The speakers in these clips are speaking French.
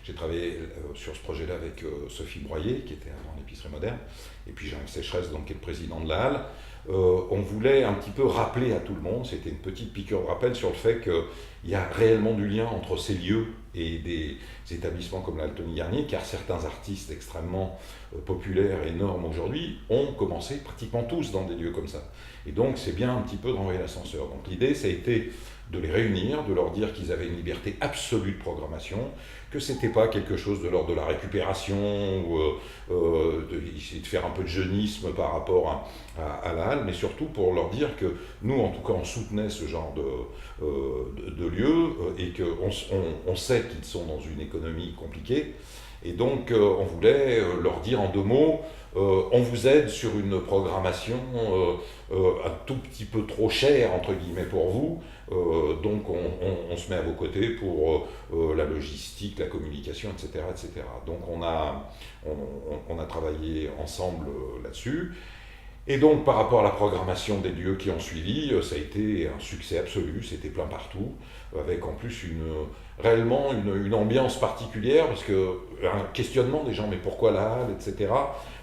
J'ai travaillé sur ce projet-là avec Sophie Broyer, qui était avant l'épicerie moderne, et puis Jean-Yves Sécheresse, donc, qui est le président de la Halle. On voulait un petit peu rappeler à tout le monde, c'était une petite piqûre de rappel sur le fait qu'il y a réellement du lien entre ces lieux et des établissements comme la Tony Garnier, car certains artistes extrêmement populaires, énormes aujourd'hui, ont commencé pratiquement tous dans des lieux comme ça. Et donc c'est bien un petit peu d'envoyer l'ascenseur. Donc l'idée, ça a été de les réunir, de leur dire qu'ils avaient une liberté absolue de programmation, que c'était pas quelque chose de l'ordre de la récupération, ou d'essayer de faire un peu de jeunisme par rapport à la Halle, mais surtout pour leur dire que nous, en tout cas, on soutenait ce genre de lieux, et qu'on sait qu'ils sont dans une économie compliquée, et donc on voulait leur dire en 2 mots, on vous aide sur une programmation un tout petit peu trop chère, entre guillemets, pour vous, donc on se met à vos côtés pour la logistique, la communication, etc. etc. Donc on a travaillé ensemble là-dessus. Et donc par rapport à la programmation des lieux qui ont suivi, ça a été un succès absolu, c'était plein partout, avec en plus réellement une ambiance particulière, parce que un questionnement des gens, mais pourquoi la Halle, etc.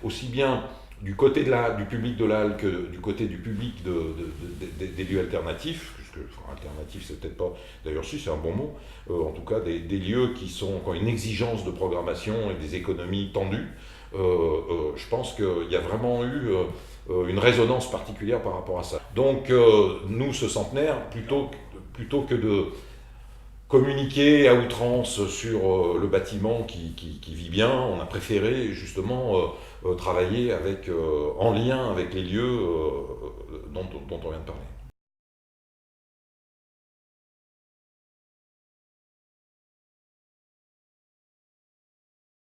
Aussi bien du côté du public de la Halle que du côté du public des lieux alternatifs, puisque alternatif c'est peut-être pas, d'ailleurs si c'est un bon mot, en tout cas des lieux qui ont une exigence de programmation et des économies tendues. Je pense qu'il y a vraiment eu une résonance particulière par rapport à ça. Donc nous, ce centenaire, plutôt que de communiquer à outrance sur le bâtiment qui vit bien, on a préféré justement travailler en lien avec les lieux dont on vient de parler.